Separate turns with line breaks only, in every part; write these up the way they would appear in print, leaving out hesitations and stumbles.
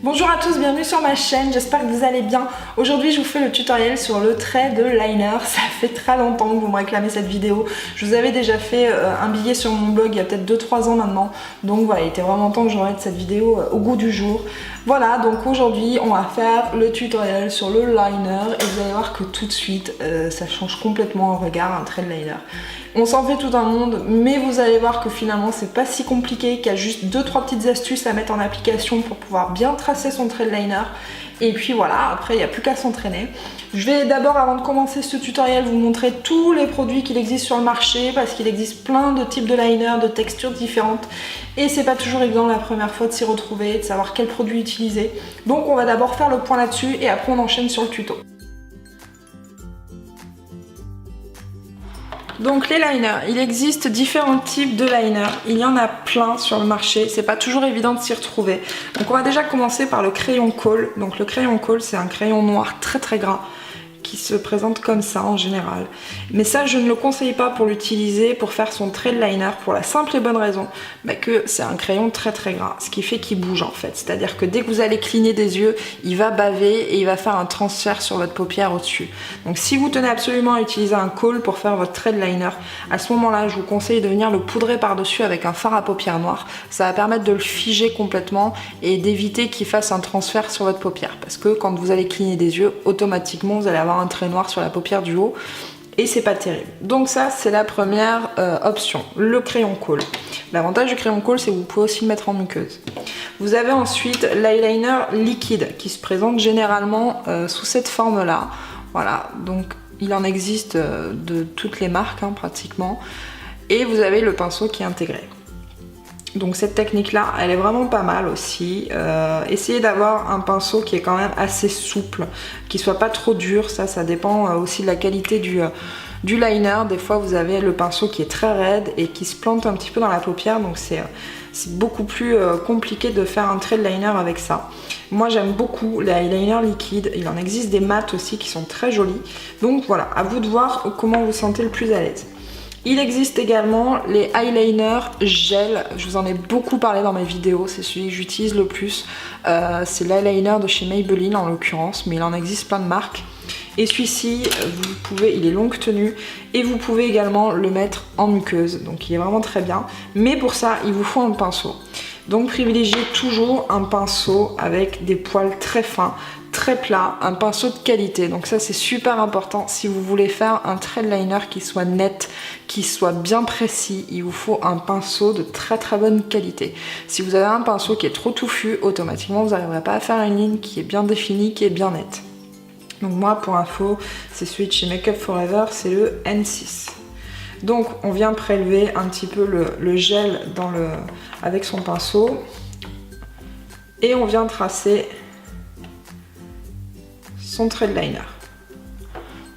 Bonjour à tous, bienvenue sur ma chaîne, j'espère que vous allez bien. Aujourd'hui je vous fais le tutoriel sur le trait de liner. Ça fait très longtemps que vous me réclamez cette vidéo. Je vous avais déjà fait un billet sur mon blog il y a peut-être 2-3 ans maintenant. Donc voilà, il était vraiment temps que je remette cette vidéo au goût du jour. Voilà, donc aujourd'hui on va faire le tutoriel sur le liner et vous allez voir que tout de suite ça change complètement le regard, un trait de liner. On s'en fait tout un monde, mais vous allez voir que finalement c'est pas si compliqué, qu'il y a juste 2-3 petites astuces à mettre en application pour pouvoir bien tracer son trait de liner. Et puis voilà, après il n'y a plus qu'à s'entraîner. Je vais d'abord, avant de commencer ce tutoriel, vous montrer tous les produits qu'il existe sur le marché, parce qu'il existe plein de types de liner, de textures différentes. Et c'est pas toujours évident la première fois de s'y retrouver, de savoir quel produit utiliser. Donc on va d'abord faire le point là-dessus et après on enchaîne sur le tuto. Donc les liners, il existe différents types de liners, il y en a plein sur le marché, c'est pas toujours évident de s'y retrouver. Donc on va déjà commencer par le crayon Kohl. Donc le crayon Kohl, c'est un crayon noir très gras qui se présente comme ça en général. Mais ça, je ne le conseille pas pour l'utiliser pour faire son trait de liner, pour la simple et bonne raison que c'est un crayon très gras, ce qui fait qu'il bouge en fait. C'est-à-dire que dès que vous allez cligner des yeux, il va baver et il va faire un transfert sur votre paupière au-dessus. Donc si vous tenez absolument à utiliser un Kohl pour faire votre trait de liner, à ce moment-là, je vous conseille de venir le poudrer par-dessus avec un fard à paupières noir. Ça va permettre de le figer complètement et d'éviter qu'il fasse un transfert sur votre paupière. Parce que quand vous allez cligner des yeux, automatiquement, vous allez avoir un trait noir sur la paupière du haut et c'est pas terrible. Donc ça, c'est la première option, le crayon Kohl. L'avantage du crayon Kohl, c'est que vous pouvez aussi le mettre en muqueuse. Vous avez ensuite l'eyeliner liquide qui se présente généralement sous cette forme là. Voilà, donc il en existe de toutes les marques pratiquement, et vous avez le pinceau qui est intégré. Donc cette technique là, elle est vraiment pas mal aussi. Essayez d'avoir un pinceau qui est quand même assez souple, qui soit pas trop dur, ça dépend aussi de la qualité du liner. Des fois vous avez le pinceau qui est très raide et qui se plante un petit peu dans la paupière, donc c'est beaucoup plus compliqué de faire un trait de liner avec ça. Moi j'aime beaucoup les eyeliners liquides, il en existe des mats aussi qui sont très jolis. Donc voilà, à vous de voir comment vous vous sentez le plus à l'aise. Il existe également les eyeliners gel, je vous en ai beaucoup parlé dans mes vidéos, c'est celui que j'utilise le plus. C'est l'eyeliner de chez Maybelline en l'occurrence, mais il en existe plein de marques. Et celui-ci, il est longue tenue et vous pouvez également le mettre en muqueuse, donc il est vraiment très bien. Mais pour ça, il vous faut un pinceau. Donc privilégiez toujours un pinceau avec des poils très fins, très plat, un pinceau de qualité. Donc ça c'est super important si vous voulez faire un trait de liner qui soit net, qui soit bien précis. Il vous faut un pinceau de très bonne qualité. Si vous avez un pinceau qui est trop touffu, automatiquement vous n'arriverez pas à faire une ligne qui est bien définie, qui est bien nette. Donc moi pour info, c'est celui de chez Make Up For Ever, c'est le N6. Donc on vient prélever un petit peu le gel avec son pinceau et on vient tracer son trait de liner.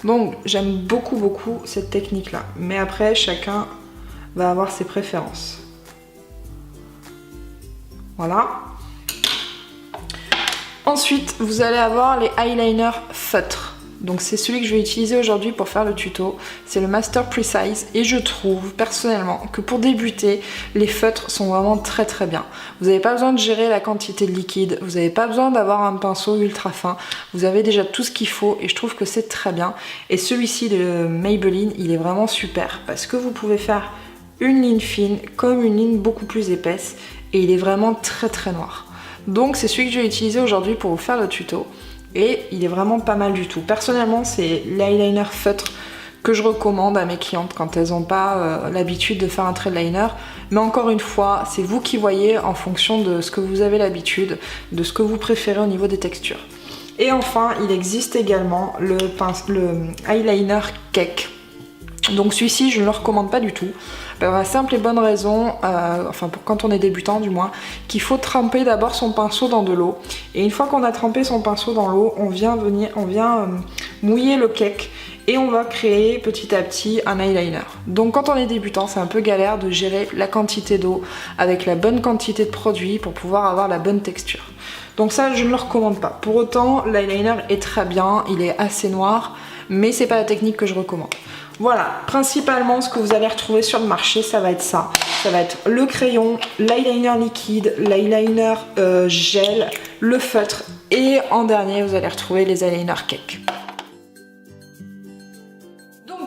Donc j'aime beaucoup cette technique là, mais après chacun va avoir ses préférences. Voilà. Ensuite vous allez avoir les eyeliners feutres. Donc c'est celui que je vais utiliser aujourd'hui pour faire le tuto, c'est le Master Precise, et je trouve personnellement que pour débuter, les feutres sont vraiment très bien. Vous n'avez pas besoin de gérer la quantité de liquide, vous n'avez pas besoin d'avoir un pinceau ultra fin, vous avez déjà tout ce qu'il faut et je trouve que c'est très bien. Et celui-ci de Maybelline, il est vraiment super parce que vous pouvez faire une ligne fine comme une ligne beaucoup plus épaisse et il est vraiment très noir. Donc c'est celui que je vais utiliser aujourd'hui pour vous faire le tuto. Et il est vraiment pas mal du tout. Personnellement, c'est l'eyeliner feutre que je recommande à mes clientes quand elles n'ont pas l'habitude de faire un trait de liner. Mais encore une fois, c'est vous qui voyez en fonction de ce que vous avez l'habitude, de ce que vous préférez au niveau des textures. Et enfin, il existe également le eyeliner cake. Donc celui-ci, je ne le recommande pas du tout. Pour la simple et bonne raison, enfin pour quand on est débutant du moins, qu'il faut tremper d'abord son pinceau dans de l'eau. Et une fois qu'on a trempé son pinceau dans l'eau, on vient mouiller le cake et on va créer petit à petit un eyeliner. Donc quand on est débutant, c'est un peu galère de gérer la quantité d'eau avec la bonne quantité de produit pour pouvoir avoir la bonne texture. Donc ça, je ne le recommande pas. Pour autant, l'eyeliner est très bien, il est assez noir, mais c'est pas la technique que je recommande. Voilà, principalement ce que vous allez retrouver sur le marché, ça va être ça. Ça va être le crayon, l'eyeliner liquide, l'eyeliner gel, le feutre et en dernier, vous allez retrouver les eyeliners cake.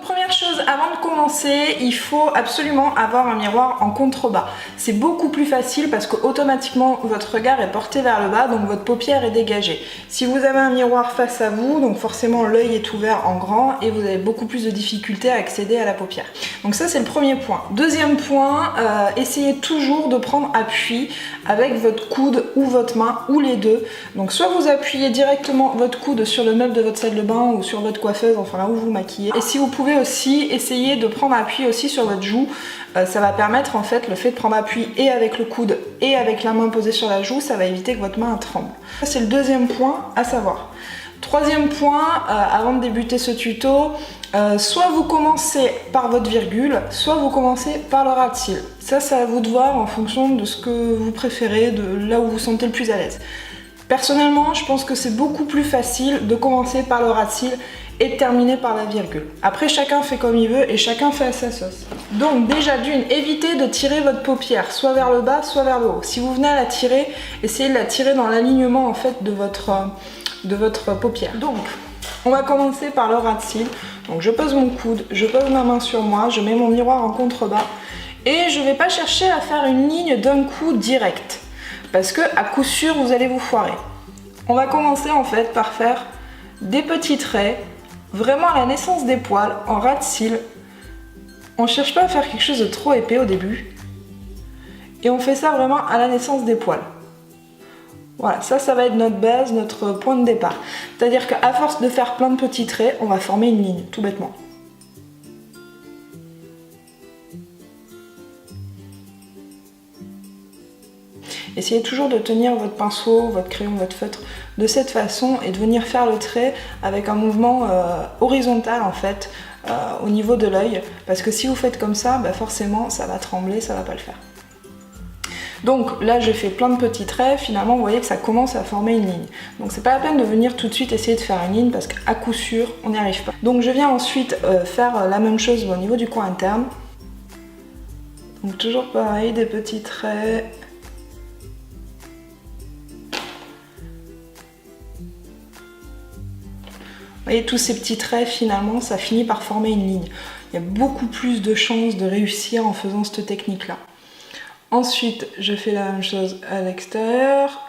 Première chose, avant de commencer, il faut absolument avoir un miroir en contrebas. C'est beaucoup plus facile parce que automatiquement votre regard est porté vers le bas, donc votre paupière est dégagée. Si vous avez un miroir face à vous, donc forcément l'œil est ouvert en grand et vous avez beaucoup plus de difficultés à accéder à la paupière. Donc ça c'est le premier point. Deuxième point, essayez toujours de prendre appui avec votre coude ou votre main ou les deux. Donc soit vous appuyez directement votre coude sur le meuble de votre salle de bain ou sur votre coiffeuse, enfin là où vous maquillez. Et si vous pouvez aussi essayer de prendre appui aussi sur votre joue, ça va permettre en fait le fait de prendre appui et avec le coude et avec la main posée sur la joue, ça va éviter que votre main tremble. Ça c'est le deuxième point à savoir. Troisième point, avant de débuter ce tuto, soit vous commencez par votre virgule, soit vous commencez par le ras de cils. Ça c'est à vous de voir en fonction de ce que vous préférez, de là où vous vous sentez le plus à l'aise. Personnellement, je pense que c'est beaucoup plus facile de commencer par le ras de cils et de terminer par la virgule. Après, chacun fait comme il veut et chacun fait à sa sauce. Donc déjà d'une, évitez de tirer votre paupière, soit vers le bas, soit vers le haut. Si vous venez à la tirer, essayez de la tirer dans l'alignement en fait de votre paupière. Donc, on va commencer par le ras de cils. Donc je pose mon coude, je pose ma main sur moi, je mets mon miroir en contrebas et je ne vais pas chercher à faire une ligne d'un coup direct parce que à coup sûr vous allez vous foirer. On va commencer en fait par faire des petits traits vraiment à la naissance des poils en ras de cils. On cherche pas à faire quelque chose de trop épais au début et on fait ça vraiment à la naissance des poils. Voilà, ça va être notre base, notre point de départ. C'est-à-dire qu'à force de faire plein de petits traits, on va former une ligne, tout bêtement. Essayez toujours de tenir votre pinceau, votre crayon, votre feutre de cette façon et de venir faire le trait avec un mouvement horizontal en fait au niveau de l'œil. Parce que si vous faites comme ça, bah forcément ça va trembler, ça va pas le faire. Donc là j'ai fait plein de petits traits, finalement vous voyez que ça commence à former une ligne. Donc c'est pas la peine de venir tout de suite essayer de faire une ligne parce qu'à coup sûr on n'y arrive pas. Donc je viens ensuite faire la même chose au niveau du coin interne. Donc toujours pareil, des petits traits. Vous voyez tous ces petits traits finalement ça finit par former une ligne. Il y a beaucoup plus de chances de réussir en faisant cette technique là. Ensuite, je fais la même chose à l'extérieur.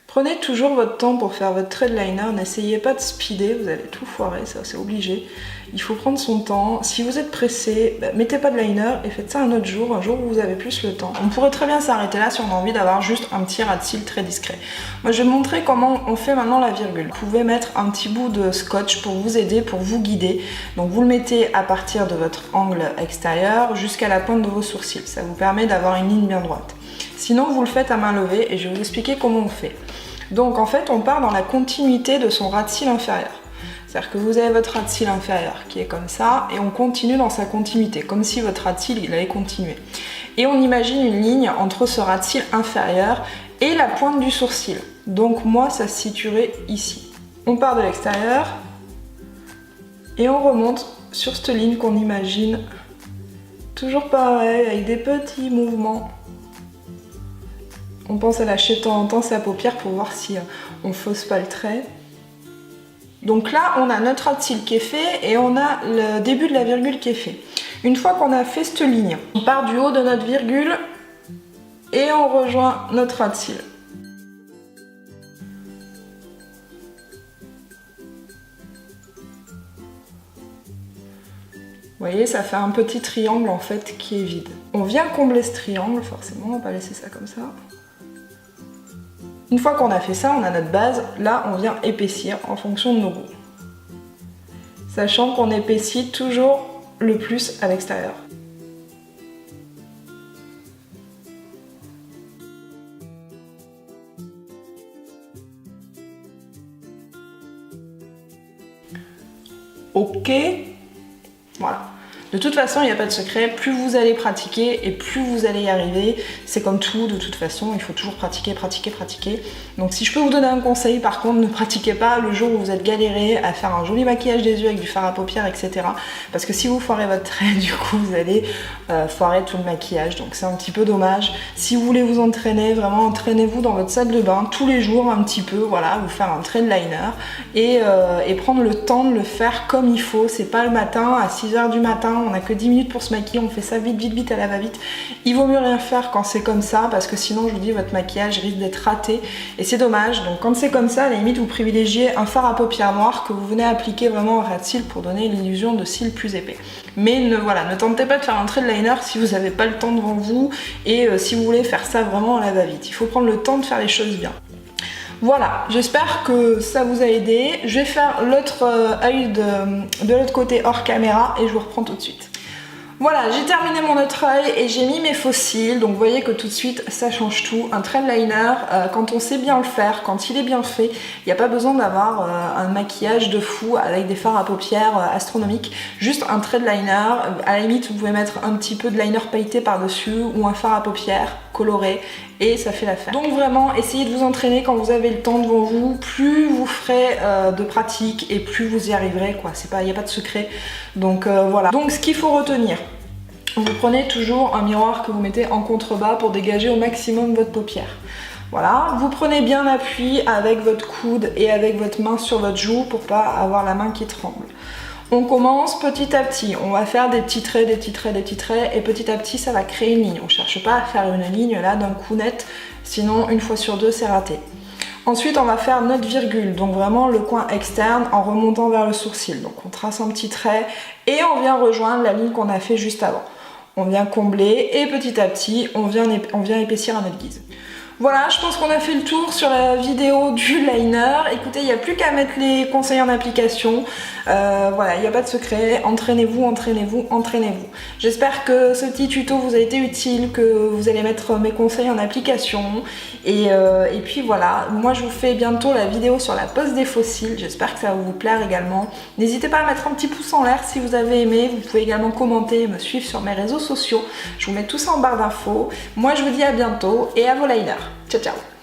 Prenez toujours votre temps pour faire votre trait de liner, n'essayez pas de speeder, vous allez tout foirer, ça c'est obligé. Il faut prendre son temps. Si vous êtes pressé, mettez pas de liner et faites ça un autre jour, un jour où vous avez plus le temps. On pourrait très bien s'arrêter là si on a envie d'avoir juste un petit ras de cils très discret. Moi je vais vous montrer comment on fait maintenant la virgule. Vous pouvez mettre un petit bout de scotch pour vous aider, pour vous guider. Donc vous le mettez à partir de votre angle extérieur jusqu'à la pointe de vos sourcils. Ça vous permet d'avoir une ligne bien droite. Sinon vous le faites à main levée et je vais vous expliquer comment on fait. Donc en fait on part dans la continuité de son ras de cils inférieur. C'est-à-dire que vous avez votre ras de cils inférieur qui est comme ça et on continue dans sa continuité, comme si votre ras de cils il allait continuer. Et on imagine une ligne entre ce ras de cils inférieur et la pointe du sourcil. Donc moi ça se situerait ici. On part de l'extérieur et on remonte sur cette ligne qu'on imagine. Toujours pareil, avec des petits mouvements. On pense à lâcher de temps en temps sa paupière pour voir si on fausse pas le trait. Donc là, on a notre ras de cils qui est fait et on a le début de la virgule qui est fait. Une fois qu'on a fait cette ligne, on part du haut de notre virgule et on rejoint notre ras de cils. Vous voyez, ça fait un petit triangle en fait qui est vide. On vient combler ce triangle, forcément, on va pas laisser ça comme ça. Une fois qu'on a fait ça, on a notre base. Là, on vient épaissir en fonction de nos goûts. Sachant qu'on épaissit toujours le plus à l'extérieur. Ok. Voilà. De toute façon, il n'y a pas de secret, plus vous allez pratiquer et plus vous allez y arriver. C'est comme tout, de toute façon, il faut toujours pratiquer, pratiquer, pratiquer. Donc si je peux vous donner un conseil, par contre, ne pratiquez pas le jour où vous êtes galéré à faire un joli maquillage des yeux avec du fard à paupières, etc. Parce que si vous foirez votre trait, du coup, vous allez foirer tout le maquillage. Donc c'est un petit peu dommage. Si vous voulez vous entraîner, vraiment entraînez-vous dans votre salle de bain tous les jours un petit peu, voilà, vous faire un trait de liner et prendre le temps de le faire comme il faut. C'est pas le matin à 6 h du matin, on a que 10 minutes pour se maquiller, on fait ça vite, vite, vite, à la va-vite. Il vaut mieux rien faire quand c'est comme ça parce que sinon, je vous dis, votre maquillage risque d'être raté et c'est dommage. Donc quand c'est comme ça, à la limite, vous privilégiez un fard à paupières noir que vous venez appliquer vraiment au ras de cils pour donner l'illusion de cils plus épais. Mais ne tentez pas de faire un trait de liner si vous n'avez pas le temps devant vous et si vous voulez faire ça vraiment à la va-vite. Il faut prendre le temps de faire les choses bien. Voilà, j'espère que ça vous a aidé. Je vais faire l'autre œil de l'autre côté hors caméra et je vous reprends tout de suite. Voilà, j'ai terminé mon autre œil et j'ai mis mes faux cils, donc vous voyez que tout de suite ça change tout. Un trait de liner, quand on sait bien le faire, quand il est bien fait, il n'y a pas besoin d'avoir un maquillage de fou avec des fards à paupières astronomiques. Juste un trait de liner, à la limite vous pouvez mettre un petit peu de liner pailleté par-dessus ou un fard à paupières coloré et ça fait l'affaire. Donc vraiment, essayez de vous entraîner quand vous avez le temps devant vous. Plus vous ferez de pratique et plus vous y arriverez, quoi. Il n'y a pas de secret. Donc voilà. Donc ce qu'il faut retenir, vous prenez toujours un miroir que vous mettez en contrebas pour dégager au maximum votre paupière. Voilà, vous prenez bien appui avec votre coude et avec votre main sur votre joue pour pas avoir la main qui tremble. On commence petit à petit, on va faire des petits traits, des petits traits, des petits traits et petit à petit ça va créer une ligne. On ne cherche pas à faire une ligne là d'un coup net, sinon une fois sur deux c'est raté. Ensuite on va faire notre virgule, donc vraiment le coin externe en remontant vers le sourcil. Donc on trace un petit trait et on vient rejoindre la ligne qu'on a fait juste avant. On vient combler et petit à petit on vient épaissir à notre guise. Voilà, je pense qu'on a fait le tour sur la vidéo du liner. Écoutez, il n'y a plus qu'à mettre les conseils en application. Voilà, il n'y a pas de secret. Entraînez-vous, entraînez-vous, entraînez-vous. J'espère que ce petit tuto vous a été utile, que vous allez mettre mes conseils en application. Et puis voilà, moi je vous fais bientôt la vidéo sur la pose des faux cils. J'espère que ça va vous plaire également. N'hésitez pas à mettre un petit pouce en l'air si vous avez aimé. Vous pouvez également commenter et me suivre sur mes réseaux sociaux. Je vous mets tout ça en barre d'infos. Moi je vous dis à bientôt et à vos liners. Ciao ciao.